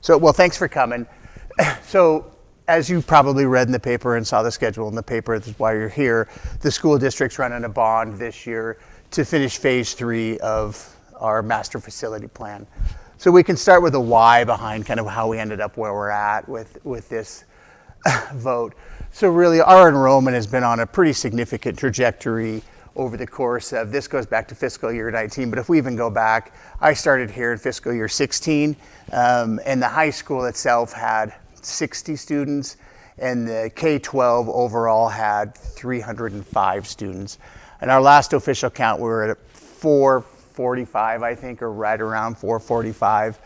Well, thanks for coming. So, as you probably read in the paper and saw the schedule in the paper, this is why you're here, the school district's running a bond this year to finish phase 3 of our master facility plan. So we can start with the why behind kind of how we ended up where we're at with this vote. So really our enrollment has been on a pretty significant trajectory over the course of, this goes back to fiscal year 19, but if we even go back, I started here in fiscal year 16, and the high school itself had 60 students, and the K-12 overall had 305 students. And our last official count, we were at 445, I think, or right around 445,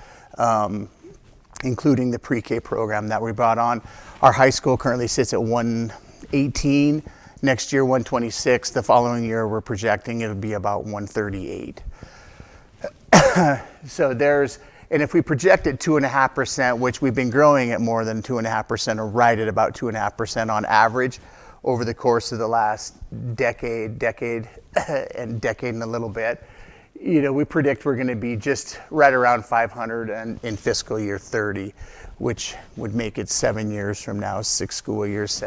including the pre-K program that we brought on. Our high school currently sits at 118. Next year, 126. The following year, we're projecting it'll be about 138. And if we project at 2.5%, which we've been growing at more than 2.5%, or right at about 2.5% on average over the course of the last decade and a little bit, we predict we're going to be just right around 500 in fiscal year 30, which would make it 7 years from now, 6 school years,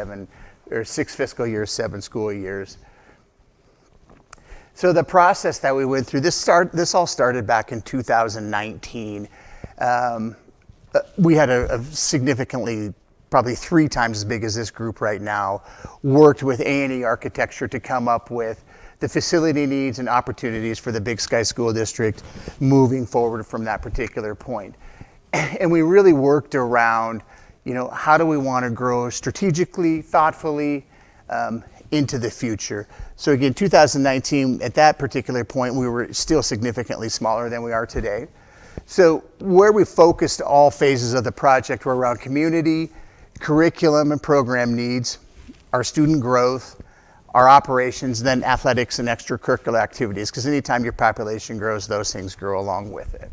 6 fiscal years, 7 school years. So the process that we went through, this all started back in 2019. We had a significantly, probably 3 times as big as this group right now, worked with A&E Architecture to come up with the facility needs and opportunities for the Big Sky School District moving forward from that particular point. And we really worked around, how do we want to grow strategically, thoughtfully, into the future. So again, 2019, at that particular point, we were still significantly smaller than we are today. So where we focused all phases of the project were around community, curriculum and program needs, our student growth, our operations, then athletics and extracurricular activities, because anytime your population grows, those things grow along with it.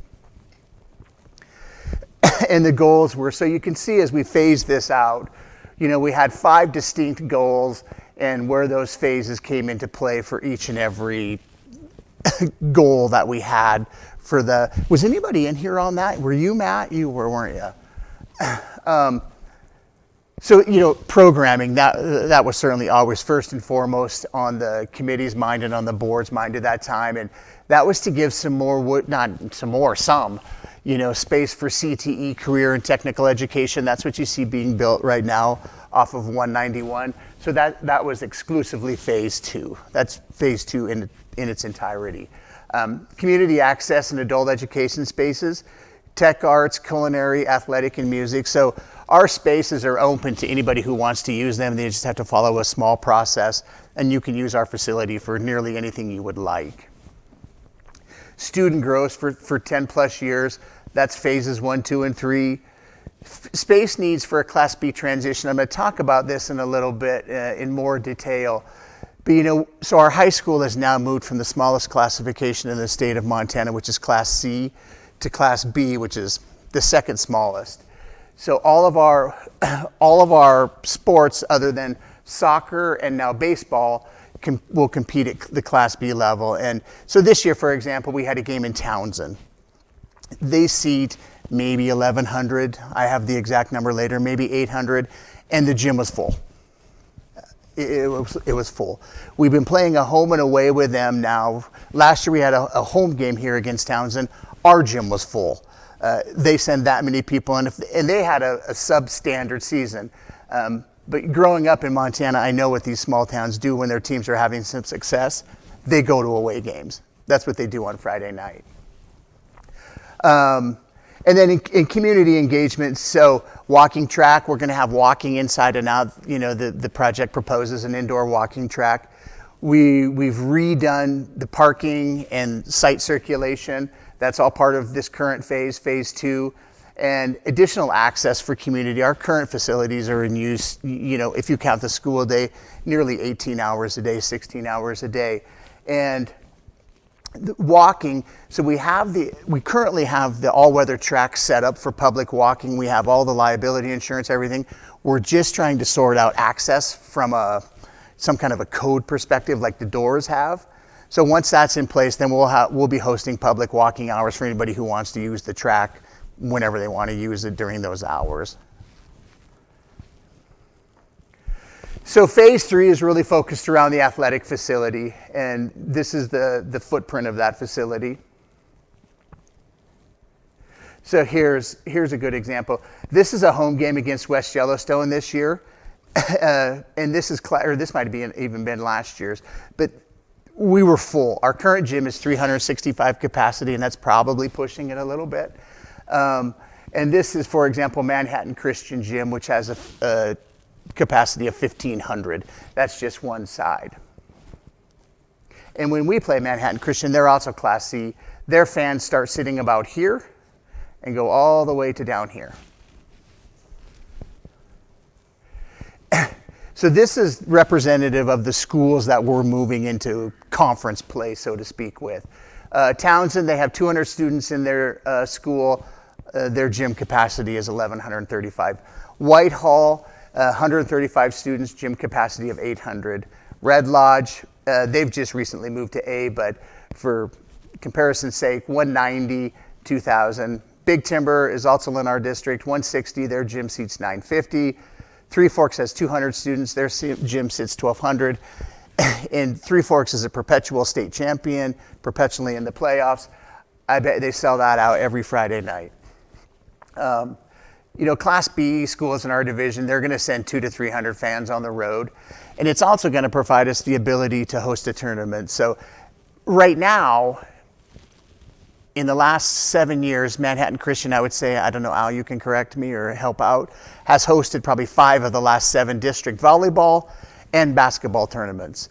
And the goals were, so you can see as we phased this out, we had 5 distinct goals and where those phases came into play for each and every goal that we had for was anybody in here on that? Were you, Matt? You were, weren't you? So, programming, that was certainly always first and foremost on the committee's mind and on the board's mind at that time. And that was to give some space for CTE, career and technical education. That's what you see being built right now off of 191. So that was exclusively phase 2. That's phase 2 in its entirety. Community access and adult education spaces, tech arts, culinary, athletic, and music. So our spaces are open to anybody who wants to use them. They just have to follow a small process, and you can use our facility for nearly anything you would like. Student growth for 10 plus years. That's phases 1, 2, and 3. Space needs for a Class B transition. I'm going to talk about this in a little bit in more detail. But so our high school has now moved from the smallest classification in the state of Montana, which is Class C, to Class B, which is the second smallest. So all of our sports, other than soccer and now baseball, will compete at the Class B level. And so this year, for example, we had a game in Townsend. They seat maybe 1,100. I have the exact number later, maybe 800, and the gym was full. It was full. We've been playing a home and away with them now. Last year we had a home game here against Townsend. Our gym was full. They send that many people in, and they had a substandard season. But growing up in Montana, I know what these small towns do when their teams are having some success. They go to away games. That's what they do on Friday night. And then in community engagement, so walking track, we're going to have walking inside and out. The project proposes an indoor walking track. We've redone the parking and site circulation. That's all part of this current phase 2. And additional access for community. Our current facilities are in use, if you count the school day, nearly 18 hours a day, 16 hours a day. And walking, so we currently have the all-weather track set up for public walking. We have all the liability insurance, everything. We're just trying to sort out access from some kind of a code perspective like the doors have. So once that's in place, then we'll be hosting public walking hours for anybody who wants to use the track whenever they want to use it during those hours. So phase 3 is really focused around the athletic facility, and this is the footprint of that facility. So here's a good example. This is a home game against West Yellowstone this year, and this might have even been last year's, but we were full. Our current gym is 365 capacity, and that's probably pushing it a little bit. And this is, for example, Manhattan Christian Gym, which has a capacity of 1,500. That's just one side. And when we play Manhattan Christian, they're also Class C. Their fans start sitting about here and go all the way to down here. So this is representative of the schools that we're moving into conference play, so to speak, with. Townsend, they have 200 students in their school. Their gym capacity is 1,135. Whitehall, 135 students, gym capacity of 800. Red Lodge, they've just recently moved to A, but for comparison's sake, 190, 2,000. Big Timber is also in our district, 160, their gym seats 950. Three Forks has 200 students, their gym sits 1,200. And Three Forks is a perpetual state champion, perpetually in the playoffs. I bet they sell that out every Friday night. Class B schools in our division, they're going to send 200 to 300 fans on the road. And it's also going to provide us the ability to host a tournament. So right now, in the last 7 years, Manhattan Christian, I would say, I don't know, Al, you can correct me or help out, has hosted probably 5 of the last 7 district volleyball and basketball tournaments.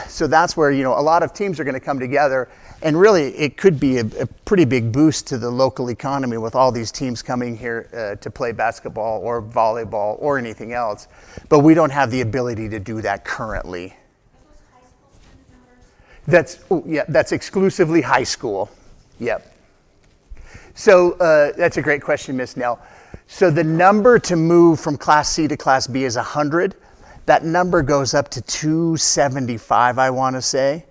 So that's where, a lot of teams are going to come together, and really it could be a pretty big boost to the local economy with all these teams coming here to play basketball or volleyball or anything else. But we don't have the ability to do that currently. That's exclusively high school. Yep. So that's a great question, Miss Nell. So the number to move from Class C to Class B is 100. That number goes up to 275, I want to say.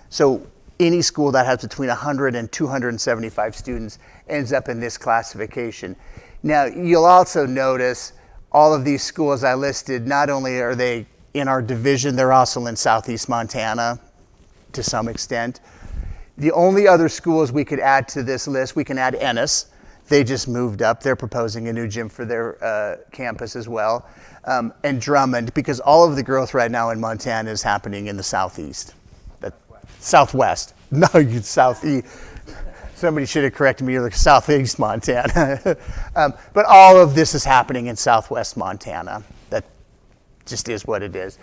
So any school that has between 100 and 275 students ends up in this classification. Now, you'll also notice all of these schools I listed, not only are they in our division, they're also in Southeast Montana to some extent. The only other schools we could add to this list, we can add Ennis. They just moved up. They're proposing a new gym for their campus as well. And Drummond, because all of the growth right now in Montana is happening in the southeast. Southwest. No, southeast. Somebody should have corrected me, like southeast Montana. But all of this is happening in southwest Montana. That just is what it is.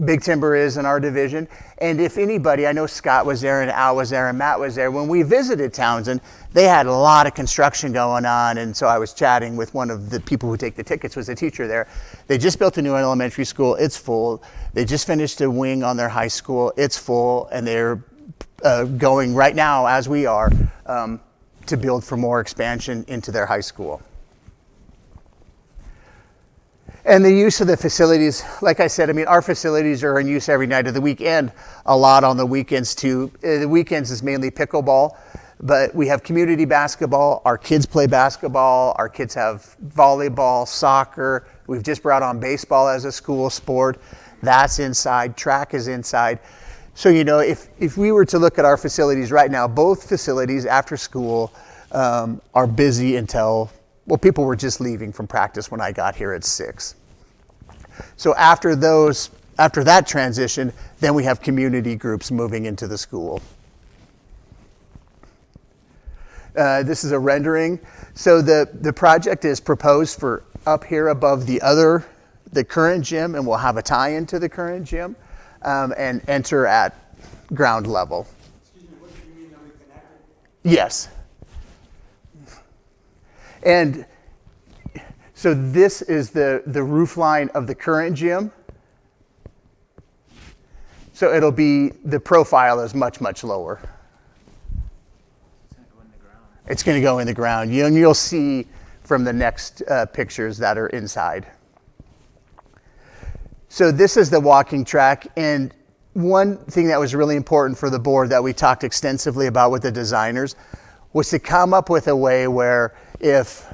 Big Timber is in our division. And if anybody, I know Scott was there and Al was there and Matt was there. When we visited Townsend, they had a lot of construction going on. And so I was chatting with one of the people who take the tickets, was a teacher there. They just built a new elementary school. It's full. They just finished a wing on their high school. It's full. And they're going right now, as we are, to build for more expansion into their high school. And the use of the facilities, like I said, our facilities are in use every night of the week and a lot on the weekends too. The weekends is mainly pickleball, but we have community basketball. Our kids play basketball. Our kids have volleyball, soccer. We've just brought on baseball as a school sport. That's inside. Track is inside. So, if we were to look at our facilities right now, both facilities after school are busy until, people were just leaving from practice when I got here at 6. So after that transition, then we have community groups moving into the school. This is a rendering. So the project is proposed for up here above the current gym, and we'll have a tie-in to the current gym, and enter at ground level. Excuse me, what do you mean that we connected? Yes. And so this is the roof line of the current gym. So it'll be, the profile is much, much lower. It's going to go in the ground. And you'll see from the next pictures that are inside. So this is the walking track. And one thing that was really important for the board that we talked extensively about with the designers was to come up with a way where if,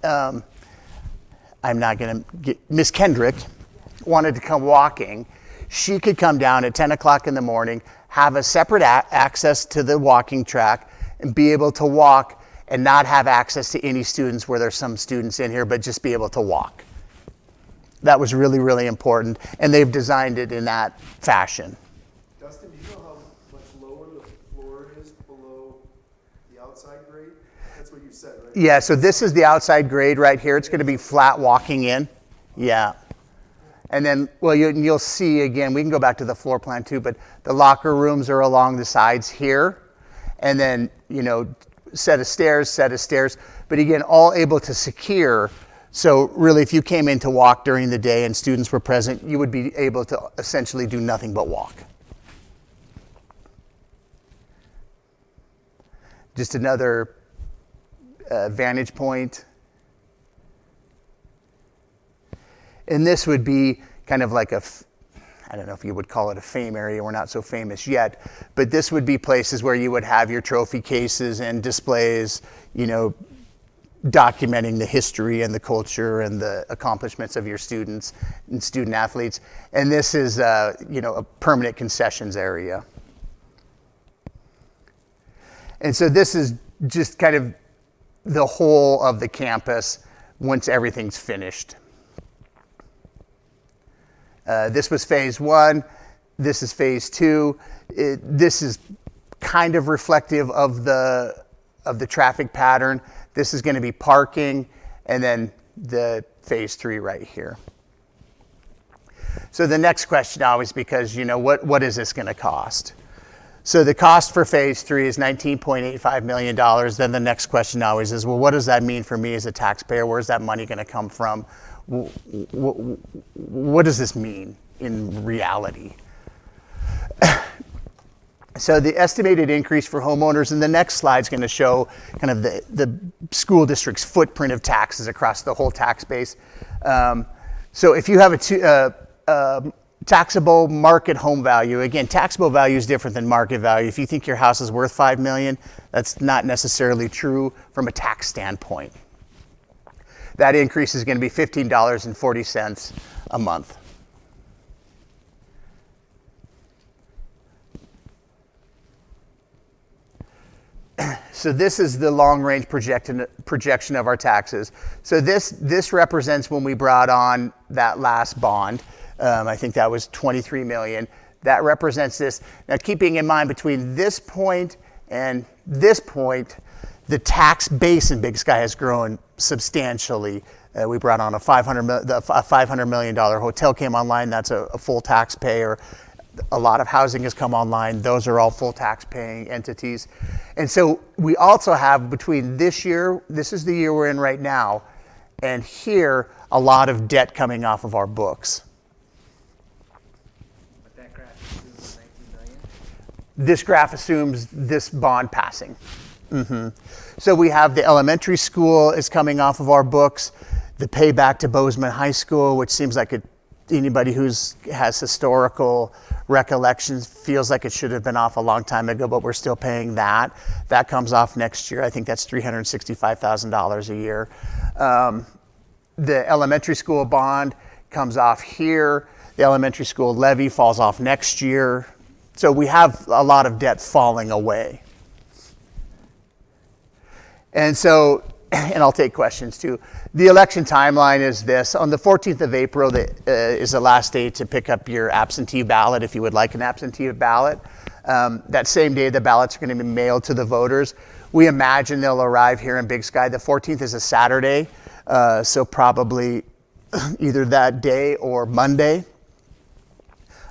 I'm not going to get, Miss Kendrick wanted to come walking, she could come down at 10 o'clock in the morning, have a separate access to the walking track, and be able to walk and not have access to any students where there's some students in here, but just be able to walk. That was really, really important, and they've designed it in that fashion. Dustin, do you know how much lower the floor is below the outside grade? That's what you said, right? Yeah, so this is the outside grade right here. It's going to be flat walking in. Yeah. And then, well, you'll see again, we can go back to the floor plan too, but the locker rooms are along the sides here. And then, set of stairs. But again, all able to secure. So really, if you came in to walk during the day and students were present, you would be able to essentially do nothing but walk. Just another vantage point. And this would be kind of like I don't know if you would call it a fame area. We're not so famous yet, but this would be places where you would have your trophy cases and displays, documenting the history and the culture and the accomplishments of your students and student athletes. And this is, a permanent concessions area. And so this is just kind of the whole of the campus once everything's finished. This was phase 1. This is phase 2. This is kind of reflective of the traffic pattern. This is going to be parking, and then the phase 3 right here. So the next question always, because what is this going to cost? So the cost for phase 3 is $19.85 million. Then the next question always is, well, what does that mean for me as a taxpayer? Where's that money going to come from? What does this mean in reality? So the estimated increase for homeowners, and the next slide is going to show kind of the school district's footprint of taxes across the whole tax base. So if you have a taxable market home value, again, taxable value is different than market value. If you think your house is worth $5 million, that's not necessarily true from a tax standpoint. That increase is going to be $15.40 a month. So this is the long-range projection of our taxes. So this represents when we brought on that last bond. I think that was $23 million. That represents this. Now, keeping in mind between this point and this point, the tax base in Big Sky has grown substantially. We brought on a $500 million hotel came online. That's a full taxpayer. A lot of housing has come online. Those are all full tax paying entities. And so we also have between this year, this is the year we're in right now, and here, a lot of debt coming off of our books. But that graph assumes 19 million? This graph assumes this bond passing. Mm-hmm. So we have the elementary school is coming off of our books, the payback to Bozeman High School, which seems like anybody who has historical recollections feels like it should have been off a long time ago, but we're still paying that. That comes off next year. I think that's $365,000 a year. The elementary school bond comes off here. The elementary school levy falls off next year. So we have a lot of debt falling away. And so, and I'll take questions too. The election timeline is this. On the 14th of April is the last day to pick up your absentee ballot if you would like an absentee ballot. That same day, the ballots are going to be mailed to the voters. We imagine they'll arrive here in Big Sky. The 14th is a Saturday, so probably either that day or Monday.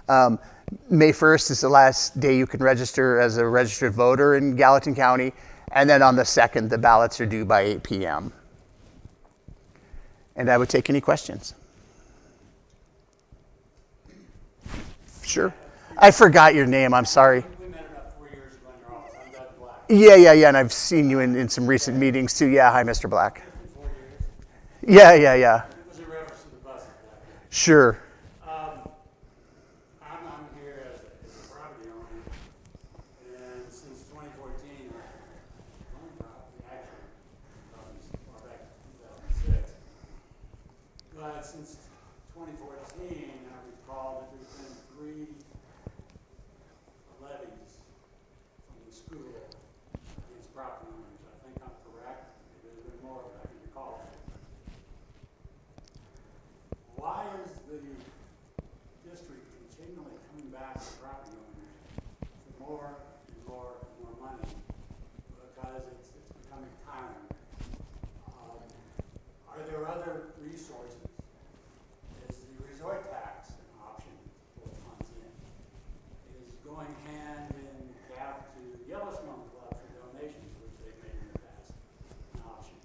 May 1st is the last day you can register as a registered voter in Gallatin County. And then on the 2nd, the ballots are due by 8 p.m. And I would take any questions. Sure. I forgot your name. I'm sorry. We met about 4 years ago in your office. I'm Doug Black. Yeah. And I've seen you in some recent meetings too. Yeah. Hi, Mr. Black. 4 years. Yeah. It was in reference to the buses. Sure. I'm here as a property owner, and since 2014, since 2014, I recall that there's been 3 levies from the school against property owners. I think I'm correct. Maybe there's been more, but I can recall that. Why is the district continually coming back to property owners for more and more and more money? Because it's becoming tiring. Are there other resources? Is the resort tax an option to pull funds in? Is going hand in cap to Yellowstone Club for donations, which they've made in the past, an option?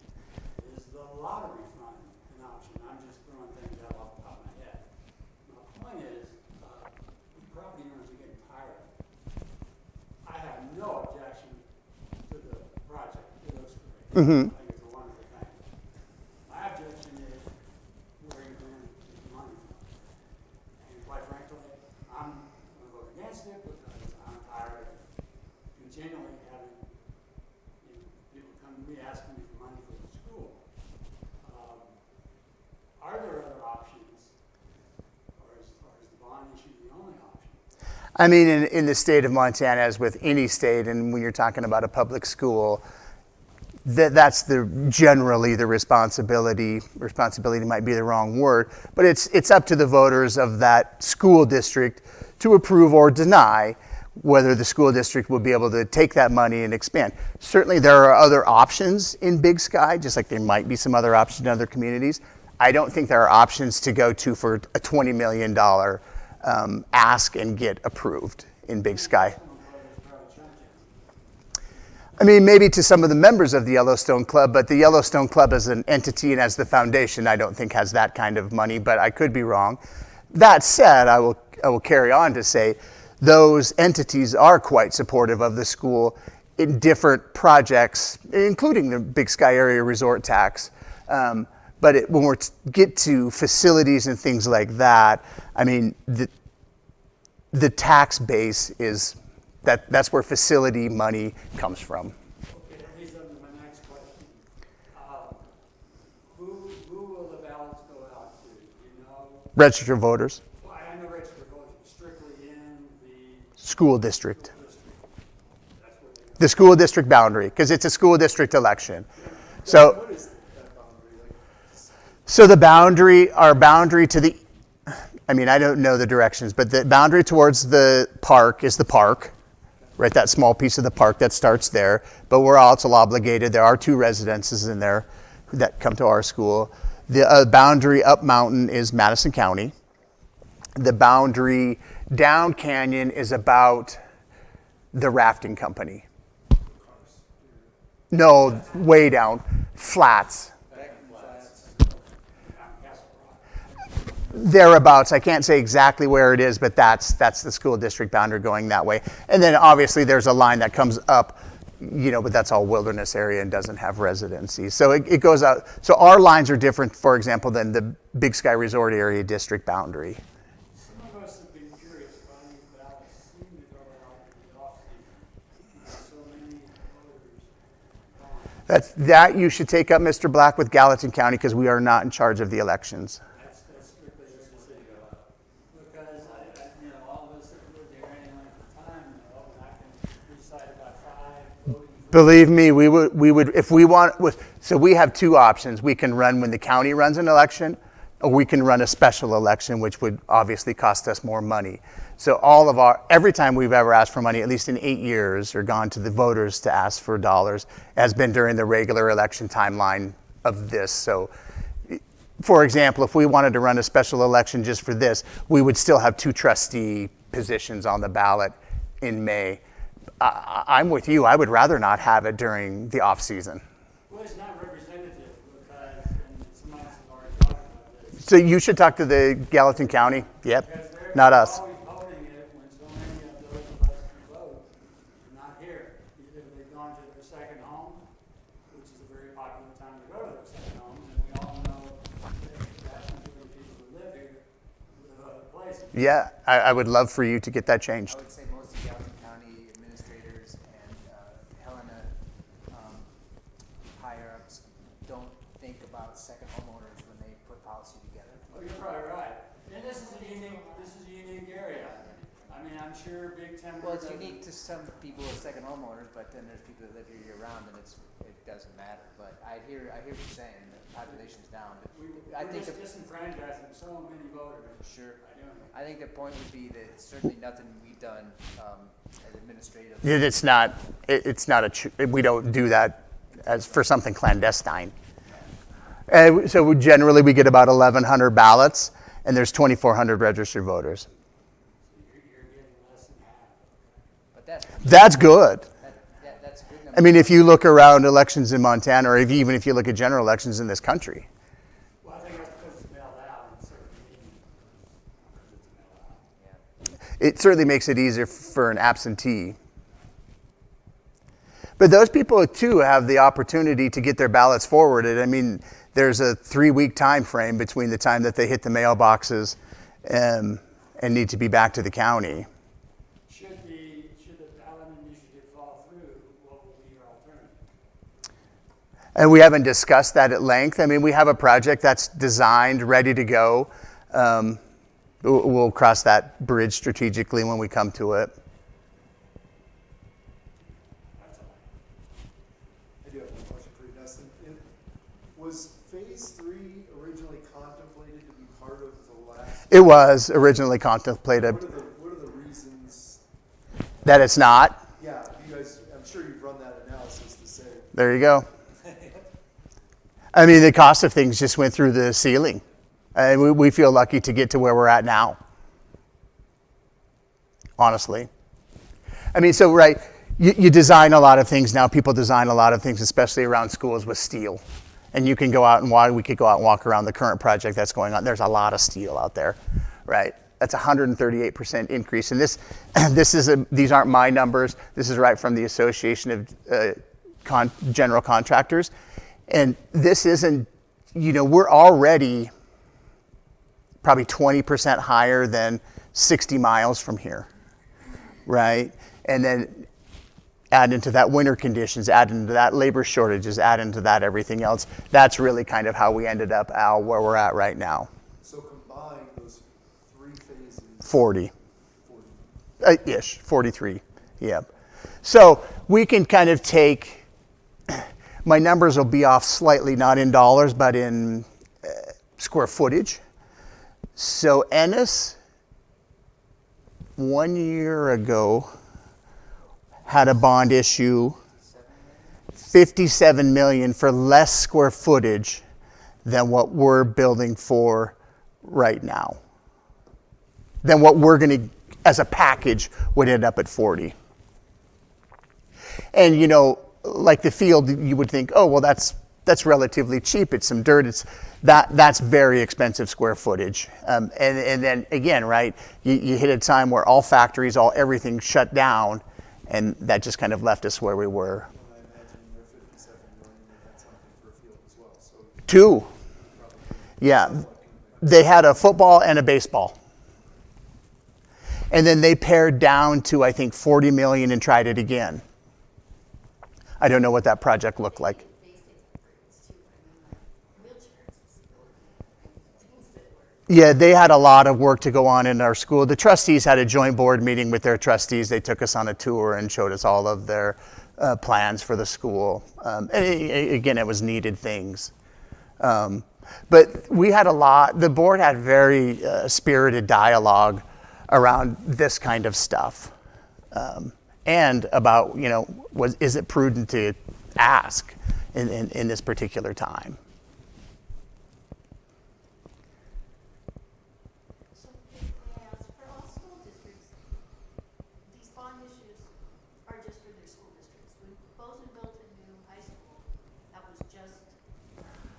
Is the lottery fund an option? I'm just throwing things out off the top of my head. My point is, property owners are getting tired. I have no objection to the project. It looks great. I think it's a wonderful thing. My objection is where you're going to get the money from. And quite frankly, I'm going to vote against it because I'm tired of continually having people come to me asking me for money for the school. Are there other options, or is the bond issue the only option? I mean, in the state of Montana, as with any state, and when you're talking about a public school, that's generally the responsibility. Responsibility might be the wrong word, but it's up to the voters of that school district to approve or deny whether the school district will be able to take that money and expand. Certainly there are other options in Big Sky, just like there might be some other options in other communities. I don't think there are options to go to for a $20 million ask and get approved in Big Sky. I mean, maybe to some of the members of the Yellowstone Club, but the Yellowstone Club as an entity and as the foundation, I don't think has that kind of money, but I could be wrong. That said, I will carry on to say those entities are quite supportive of the school in different projects, including the Big Sky Area Resort Tax. But when we get to facilities and things like that, I mean, the tax base is, that's where facility money comes from. Okay, that leads up to my next question. Who will the ballots go out to? Do you know? Registered voters, Well, I know registered voters strictly in the school district. district. That's where they go. The school district boundary, because it's a school district election. So, What is that boundary? Like, so our boundary to the, I mean, I don't know the directions, but the boundary towards the park is the park, right? That small piece of the park that starts there. But we're also obligated. There are 2 residences in there that come to our school. The boundary up mountain is Madison County. The boundary down canyon is about the rafting company. No, way down, flats. Thereabouts. I can't say exactly where it is, but that's the school district boundary going that way. And then obviously there's a line that comes up, but that's all wilderness area and doesn't have residency. So it goes out. So our lines are different, for example, than the Big Sky Resort Area district boundary. Some of us have been curious why these ballots seem to go out in the off-season. So many voters gone. That you should take up, Mr. Black, with Gallatin County because we are not in charge of the elections. That's strictly just the city. Because all of us that lived here any length of time, and I can recite about 5 voting. Believe me, we would if we want. So we have 2 options. We can run when the county runs an election, or we can run a special election, which would obviously cost us more money. So every time we've ever asked for money, at least in 8 years, or gone to the voters to ask for dollars, has been during the regular election timeline of this. So, for example, if we wanted to run a special election just for this, we would still have 2 trustee positions on the ballot in May. I'm with you. I would rather not have it during the off season. Well, it's not representative because, and some of us have already talked about this. So you should talk to the Gallatin County. Because Yep, they're not us. always voting it when so many of those of us who vote are not here. Either they've gone to their second home, which is a very popular time to go to their second homes, and we all know that the vast majority of people who live here live other places. Yeah, I would love for you to get that changed. I would say most of Gallatin County administrators and Helena higher ups don't think about second homeowners when they put policy together. Well, you're probably right. And this is a unique area. I mean, I'm sure Big Timber. Well, it's doesn't- unique to some people as second homeowners, but then there's people that live here year round and it doesn't matter. But I hear what you're saying, the population's down. But I We're think just the- disenfranchising so many voters Sure. by doing it. I think the point would be that certainly nothing we've done as administrative. It's not we don't do that as for something clandestine. So generally we get about 1,100 ballots, and there's 2,400 registered voters. You're getting less than half. But that's That's good. that's a good number. I mean, if you look around elections in Montana, or even if you look at general elections in this country, Well, I think that's because it's mailed out in certain meetings. Because it's mailed out. Yeah. it certainly makes it easier for an absentee. But those people too have the opportunity to get their ballots forwarded. I mean, there's a 3-week time frame between the time that they hit the mailboxes and need to be back to the county. Should the ballot initiative fall through, what will be your alternative? And we haven't discussed that at length. I mean, we have a project that's designed, ready to go. We'll cross that bridge strategically when we come to it. That's all. I do have a question for you, Dustin. Was phase 3 originally contemplated to be part of the last? It was originally contemplated What are the reasons? that it's not. Yeah, you guys, I'm sure you've run that analysis to say. There you go. I mean, the cost of things just went through the ceiling. And we feel lucky to get to where we're at now. Honestly. I mean, so, right, you design a lot of things now. People design a lot of things, especially around schools, with steel. And you can go out and we could go out and walk around the current project that's going on. There's a lot of steel out there, right? That's 138% increase. And these aren't my numbers. This is right from the Association of General Contractors. And this isn't, we're already probably 20% higher than 60 miles from here, right? And then add into that winter conditions, add into that labor shortages, add into that everything else. That's really kind of how we ended up, Al, where we're at right now. So combine those 3 phases. 40. 40. Ish, 43, yeah. So we can kind of take, my numbers will be off slightly, not in dollars, but in square footage. So Ennis, 1 year ago, had a bond issue, 57 million for less square footage than what we're building for right now. Than what we're going to, as a package, would end up at 40. And like the field, you would think, oh, well, that's relatively cheap. It's some dirt. That's very expensive square footage. And then again, right, you hit a time where all factories, everything shut down, and that just kind of left us where we were. And I imagine your 57 million, they had something for a field as well. So 2, probably yeah. They had a football and a baseball. And then they pared down to, I think, 40 million and tried it again. I don't know what that project looked like. Yeah, they had a lot of work to go on in our school. The trustees had a joint board meeting with their trustees. They took us on a tour and showed us all of their plans for the school. And again, it was needed things. But we had the board had very spirited dialogue around this kind of stuff. And about, is it prudent to ask in this particular time? So, may I ask, for all school districts, these bond issues are just for their school districts. When Bozeman built a new high school, that was just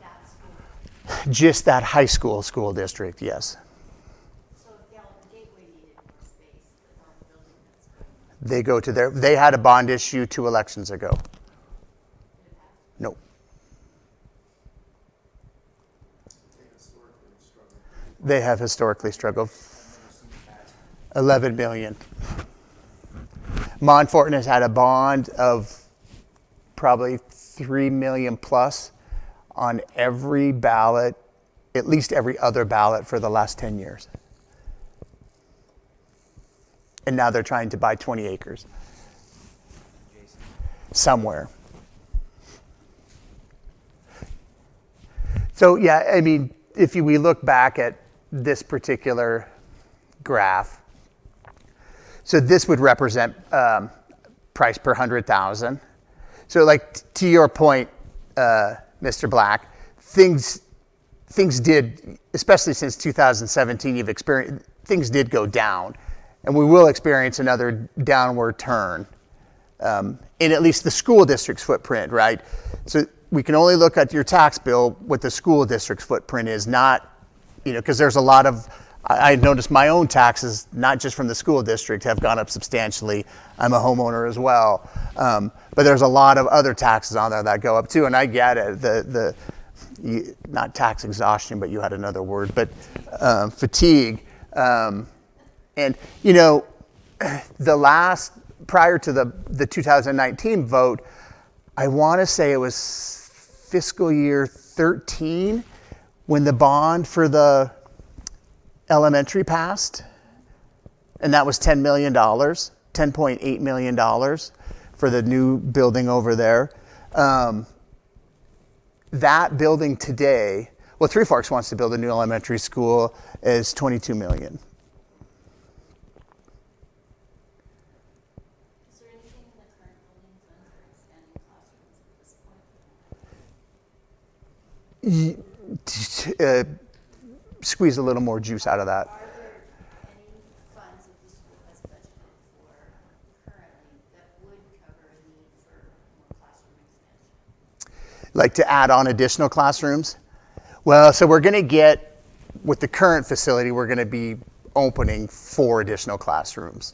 that school. Just that high school district, yes. So if Gallatin Gateway needed more space, the bond building that's They had a bond issue 2 elections ago. in the past. No, they historically struggled. they have historically struggled. 11 million. Montfort has had a bond of probably 3 million plus on every ballot, at least every other ballot for the last 10 years. And now they're trying to buy 20 acres somewhere. So yeah, I mean, if we look back at this particular graph, so this would represent price per 100,000. So like to your point, Mr. Black, things did, especially since 2017, things did go down, and we will experience another downward turn in at least the school district's footprint, right? So we can only look at your tax bill what the school district's footprint is, not, because there's a lot of, I noticed my own taxes, not just from the school district, have gone up substantially. I'm a homeowner as well. But there's a lot of other taxes on there that go up too, and I get it, not tax exhaustion, but you had another word, but fatigue. And, prior to the 2019 vote, I want to say it was fiscal year 13 when the bond for the elementary passed, and that was $10 million, $10.8 million for the new building over there. That building today, well, Three Forks wants to build a new elementary school, is $22 million. Is there anything in the current building fund for expanding classrooms at this point? Squeeze a little more juice out of that. Are there any funds that the school has budgeted for currently that would cover a need for more classroom expansion? Like to add on additional classrooms? Well, so we're going to get, with the current facility, we're going to be opening 4 additional classrooms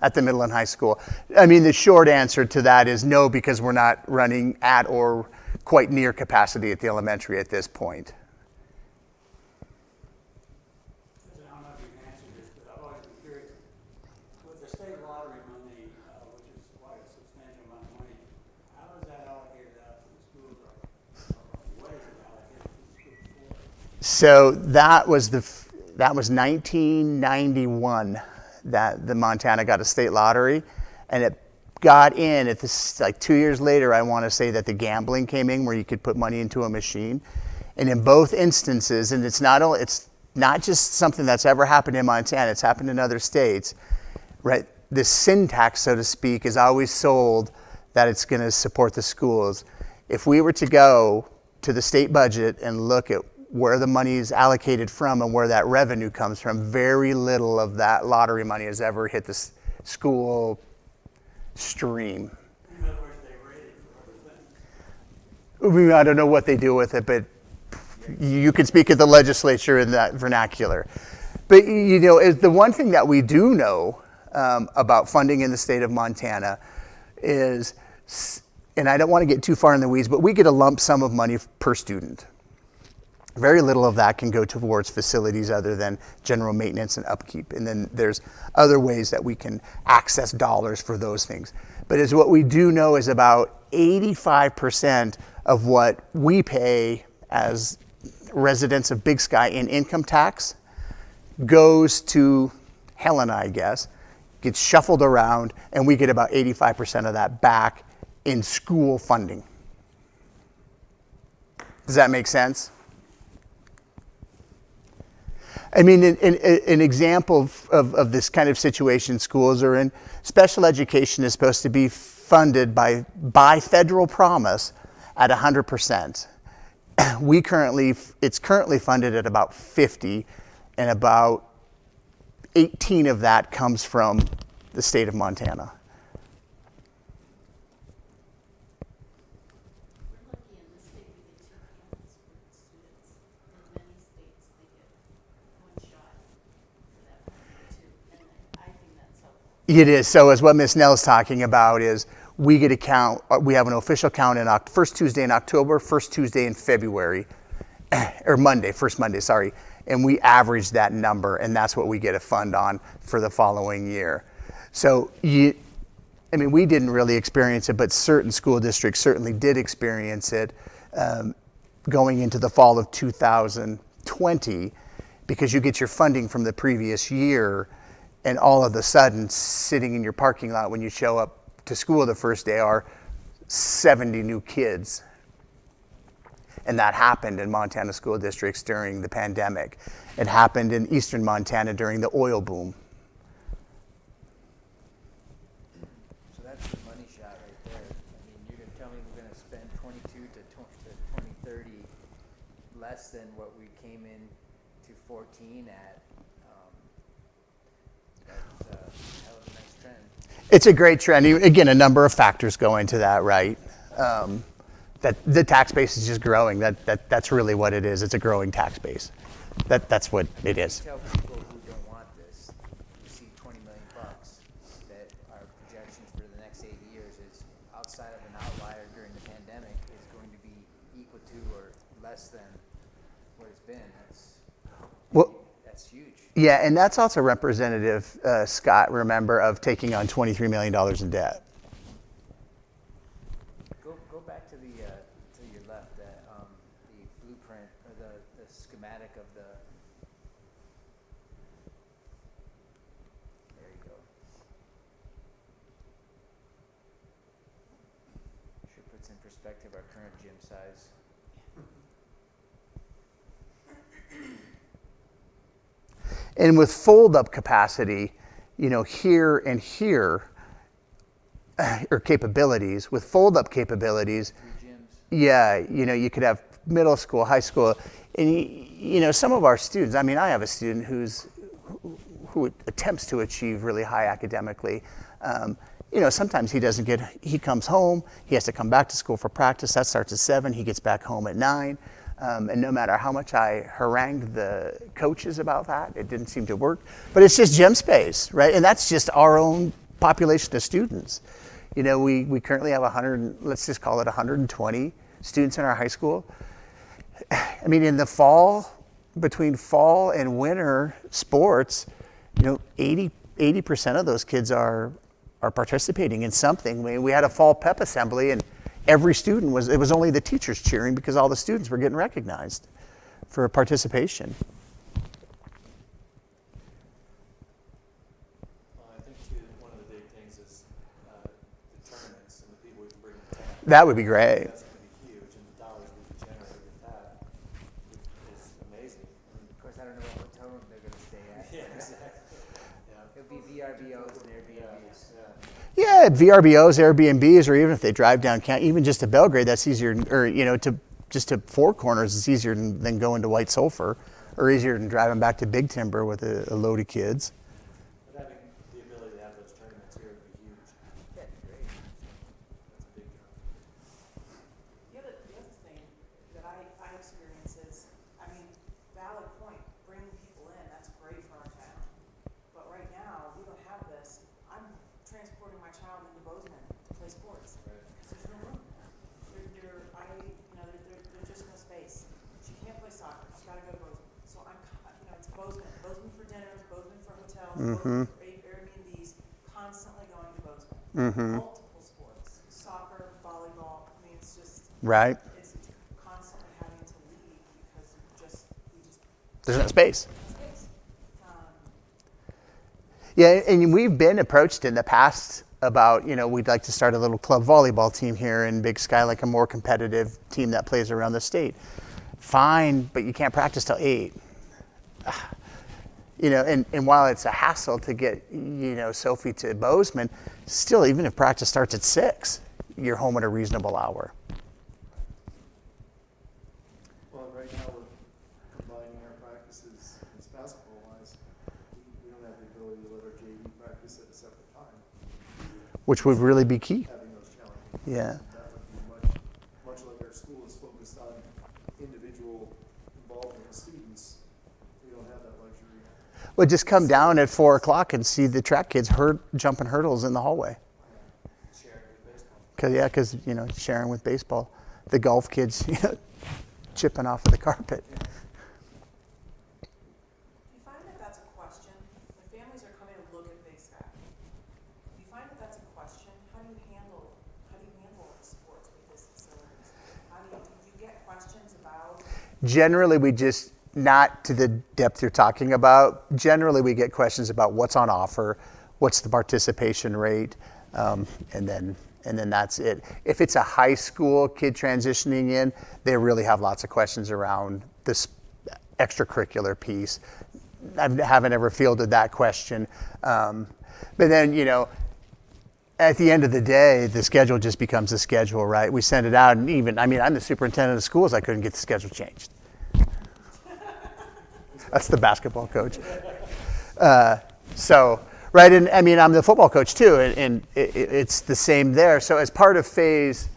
at the middle and high school. I mean, the short answer to that is no, because we're not running at or quite near capacity at the elementary at this point. I don't know if you can answer this, but I've always been curious. With the state lottery money, which is quite a substantial amount of money, how is that allocated out to the schools? Or what is it allocated to the schools for? So that was 1991 that the Montana got a state lottery, and it got in at this, like 2 years later, I want to say that the gambling came in where you could put money into a machine. And in both instances, and it's not just something that's ever happened in Montana, it's happened in other states, right? The syntax, so to speak, is always sold that it's going to support the schools. If we were to go to the state budget and look at where the money is allocated from and where that revenue comes from, very little of that lottery money has ever hit the school stream. In other words, they rate it for other things. I don't know what they do with it, but you could speak at the legislature in that vernacular. But the one thing that we do know about funding in the state of Montana is, and I don't want to get too far in the weeds, but we get a lump sum of money per student. Very little of that can go towards facilities other than general maintenance and upkeep. And then there's other ways that we can access dollars for those things. But as what we do know is about 85% of what we pay as residents of Big Sky in income tax goes to Helena, I guess, gets shuffled around, and we get about 85% of that back in school funding. Does that make sense? I mean, an example of this kind of situation schools are in, special education is supposed to be funded by federal promise at 100%. It's currently funded at about 50, and about 18 of that comes from the state of Montana. We're lucky in this state we get 2 payments for students. In many states, they get one shot for that money too, and I think that's helpful. It is. So as what Ms. Nell's talking about is we get a count, we have an official count in first Tuesday in October, first Tuesday in February, or first Monday, sorry. And we average that number, and that's what we get a fund on for the following year. So I mean, we didn't really experience it, but certain school districts certainly did experience it going into the fall of 2020, because you get your funding from the previous year, and all of a sudden, sitting in your parking lot when you show up to school the first day are 70 new kids. And that happened in Montana school districts during the pandemic. It happened in eastern Montana during the oil boom. So that's the money shot right there. I mean, you're gonna tell me we're gonna spend 22 to 2030 less than what we came in to 14 at. That's a hell of a nice trend. It's a great trend. Again, a number of factors go into that, right? That the tax base is just growing. That's really what it is. It's a growing tax base. That's what it is. Tell people who don't want this, you see 20 million bucks, that our projections for the next 8 years is outside of an outlier during the pandemic is going to be equal to or less than what it's been. Well, That's huge. yeah, and that's also Representative Scott, remember, of taking on $23 million in debt. Go back to the to your left, the blueprint or the schematic of the. There you go. Sure puts in perspective our current gym size. And with fold-up capacity, here and here, or capabilities, with fold-up capabilities, 3 gyms. yeah, you could have middle school, high school, and some of our students. I mean, I have a student who attempts to achieve really high academically. Sometimes he comes home, he has to come back to school for practice. That starts at 7. He gets back home at 9. And no matter how much I harangued the coaches about that, it didn't seem to work. But it's just gym space, right? And that's just our own population of students. We currently have let's just call it 120 students in our high school. I mean, in the fall, between fall and winter sports, 80% of those kids are participating in something. We had a fall pep assembly, and every student it was only the teachers cheering because all the students were getting recognized for participation. Well, I think too, one of the big things is the tournaments and the people we can bring to town. That would be great. That's going to be huge, and the dollars we can generate with that is amazing. Of course, I don't know what hotel room they're gonna stay at. Yeah, exactly. Yeah. It'll be VRBOs and Airbnbs. Yeah, VRBOs, Airbnbs, or even if they drive down, even just to Belgrade, that's easier. Or just to Four Corners, it's easier than going to White Sulphur, or easier than driving back to Big Timber with a load of kids. But having the ability to have those tournaments here would be huge. Yeah, great. That's a big deal. The other thing that I experience is, valid point, bringing people in, that's great for our town. But right now, we don't have this. I'm transporting my child into Bozeman to play sports, because there's no room. There's just no space. She can't play soccer, she's gotta go to Bozeman. So it's Bozeman for dinners, Bozeman for hotels, Bozeman for Airbnbs, constantly going to Bozeman. Multiple sports, soccer, volleyball, it's just. Right. It's constantly having to leave because we just There's no space. space. Yeah, and we've been approached in the past about, we'd like to start a little club volleyball team here in Big Sky, like a more competitive team that plays around the state. Fine, but you can't practice till 8. And while it's a hassle to get, Sophie to Bozeman, still, even if practice starts at 6, you're home at a reasonable hour. Well, right now we're combining our practices as basketball-wise. We don't have the ability to let our JV practice at a separate time, Which would really be key. having those challenges. Yeah. That would be much like our school is focused on individual involvement with students. We don't have that luxury. Well, just come down at 4 o'clock and see the track kids jumping hurdles in the hallway. Sharing with baseball. Because sharing with baseball. The golf kids, chipping off of the carpet. Do you find that that's a question? When families are coming to look at Big Sky, do you find that that's a question? Generally, we just, not to the depth you're talking about, generally we get questions about what's on offer, what's the participation rate, and then that's it. If it's a high school kid transitioning in, they really have lots of questions around this extracurricular piece. I haven't ever fielded that question. But then, at the end of the day, the schedule just becomes a schedule, right? We send it out, and even, I'm the superintendent of schools, I couldn't get the schedule changed. That's the basketball coach. Right, and I'm the football coach too, and it's the same there. So as part of phase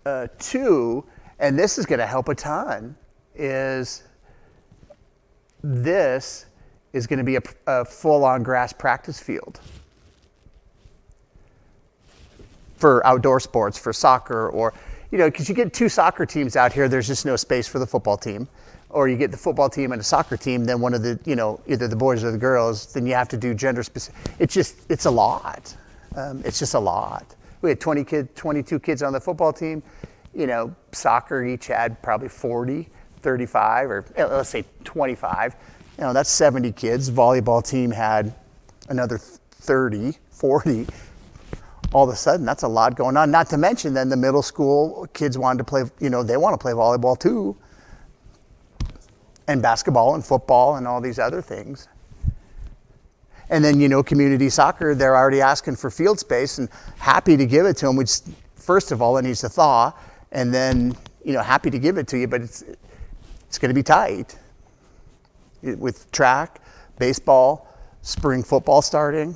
2, and this is going to help a ton, is this is going to be a full-on grass practice field for outdoor sports, for soccer, or, because you get 2 soccer teams out here, there's just no space for the football team. Or you get the football team and a soccer team, then one of the, either the boys or the girls, then you have to do gender specific. It's a lot. It's just a lot. We had 22 kids on the football team. Soccer each had probably 40, 35, or let's say 25. That's 70 kids. Volleyball team had another 30, 40. All of a sudden, that's a lot going on. Not to mention then the middle school kids wanted to play, they want to play volleyball too. And basketball and football and all these other things. And then, community soccer, they're already asking for field space and happy to give it to them, which first of all, it needs to thaw. And then, happy to give it to you, but it's going to be tight. With track, baseball, spring football starting.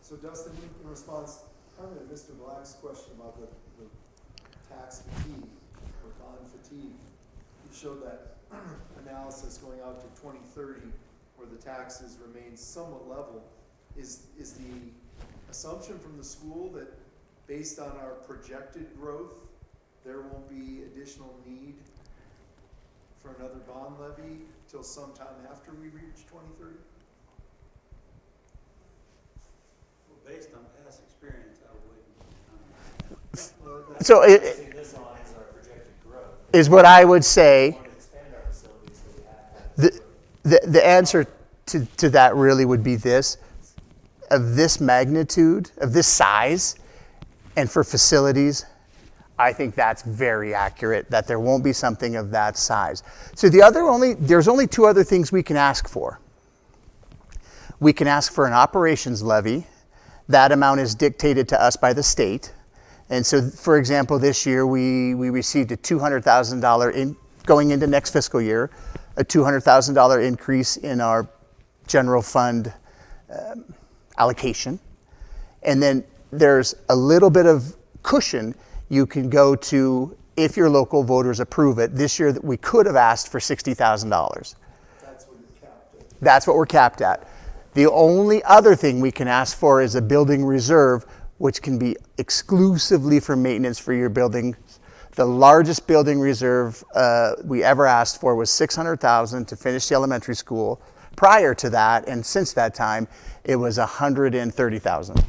So Dustin, in response, kind of to Mr. Black's question about the tax fatigue or bond fatigue, you showed that analysis going out to 2030 where the taxes remain somewhat level. Is the assumption from the school that based on our projected growth, there won't be additional need for another bond levy till sometime after we reach 2030? Based on past experience, I wouldn't. Well, that's So what I'm saying this on is our projected growth. is what I would say. We want to expand our facilities so we have. The answer to that really would be this: of this magnitude, of this size, and for facilities, I think that's very accurate, that there won't be something of that size. So there's only 2 other things we can ask for. We can ask for an operations levy. That amount is dictated to us by the state. And so, for example, this year we received a $200,000 going into next fiscal year, a $200,000 increase in our general fund allocation. And then there's a little bit of cushion you can go to if your local voters approve it. This year we could have asked for $60,000. That's what you're capped at. That's what we're capped at. The only other thing we can ask for is a building reserve, which can be exclusively for maintenance for your buildings. The largest building reserve we ever asked for was $600,000 to finish the elementary school. Prior to that, and since that time, it was $130,000.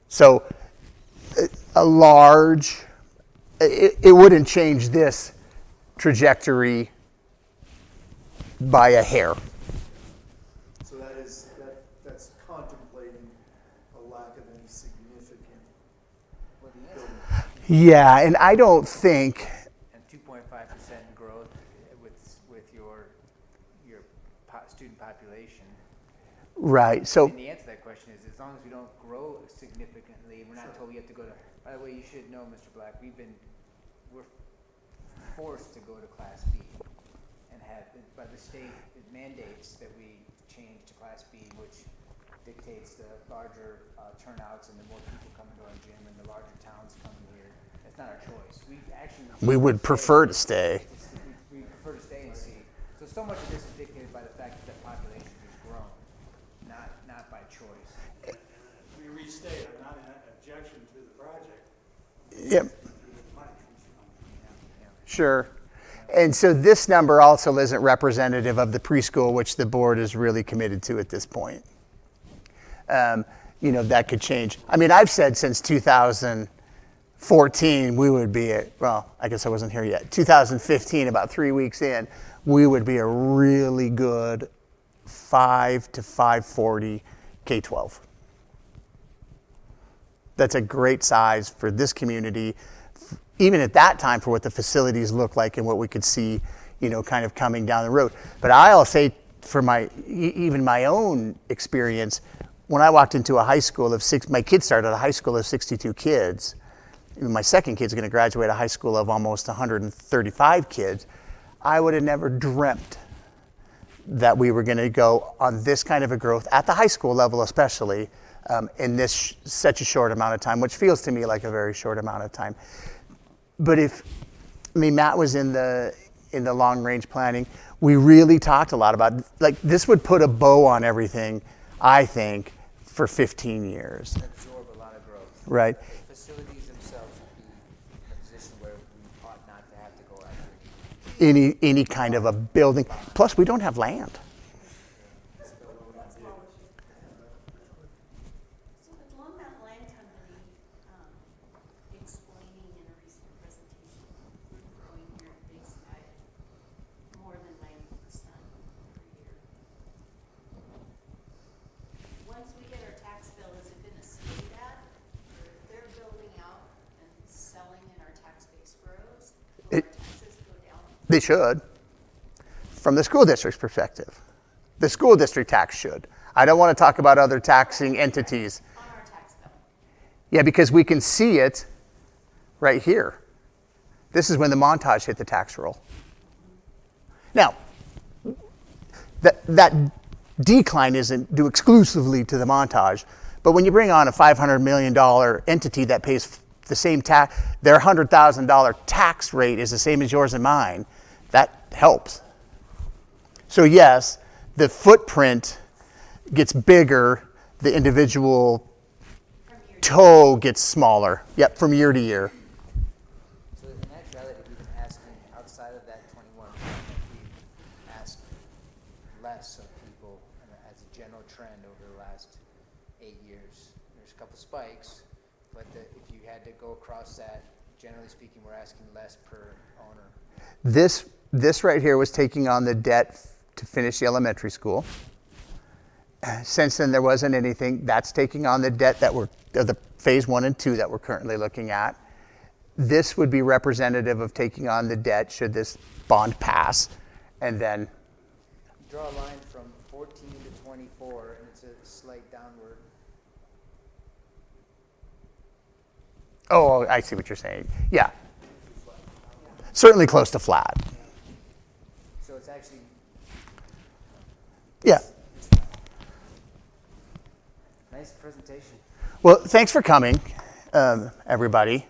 So it wouldn't change this trajectory by a hair. So that's contemplating a lack of any significant Well, the answer, Yeah, and I don't think, and 2.5% growth with your student population. right, so, And the answer to that question is, as long as we don't grow significantly, we're not told we have to go to, by the way, you should know, Mr. Black, we're forced to go to Class B and by the state, it mandates that we change to Class B, which dictates the larger turnouts and the more people coming to our gym and the larger towns coming here. That's not our choice. we would prefer to stay. We prefer to stay and see. So much of this is dictated by the fact that the population has grown, not by choice. Let me restate, I'm not in objection to the project. Yep, The money comes from. sure. And so this number also isn't representative of the preschool, which the board is really committed to at this point. that could change. I mean, I've said since 2014 we would be at, well, I guess I wasn't here yet. 2015, about 3 weeks in, we would be a really good 5 to 540 K-12. That's a great size for this community, even at that time, for what the facilities look like and what we could see, kind of coming down the road. But I'll say, for even my own experience, when I walked into a high school of my kids started at a high school of 62 kids. My second kid's going to graduate a high school of almost 135 kids. I would have never dreamt that we were going to go on this kind of a growth at the high school level, especially in this such a short amount of time, which feels to me like a very short amount of time. But Matt was in the long range planning. We really talked a lot about, like, this would put a bow on everything, I think, for 15 years. Absorb a lot of growth. Right. The facilities themselves would be in a position where we ought not to have to go after it. Any kind of a building. Plus, we don't have land. So with Long Mountain Land Company, explaining in a recent presentation, we're growing here at Big Sky more than 90% per year. Once we get our tax bill, is it gonna stay that? Or if they're building out and selling and our tax base grows, will our taxes go down? They should, from the school district's perspective. The school district tax should. I don't want to talk about other taxing entities. On our tax bill? Yeah, because we can see it right here. This is when the Montage hit the tax roll. Now, that decline isn't due exclusively to the Montage, but when you bring on a $500 million entity that pays the same tax, their $100,000 tax rate is the same as yours and mine, that helps. So yes, the footprint gets bigger, the individual toe gets smaller. Yep, from year to year. So in actuality, we've been asking, outside of that 21, we've asked less of people as a general trend over the last 8 years. There's a couple spikes, but if you had to go across that, generally speaking, we're asking less per owner. This right here was taking on the debt to finish the elementary school. Since then, there wasn't anything. That's taking on the debt that the phase 1 and 2 that we're currently looking at. This would be representative of taking on the debt should this bond pass, and then Draw a line from 14 to 24, and it's a slight downward. oh, I see what you're saying. Yeah, certainly close to flat. So it's actually, Yeah. nice presentation. Well, thanks for coming, everybody.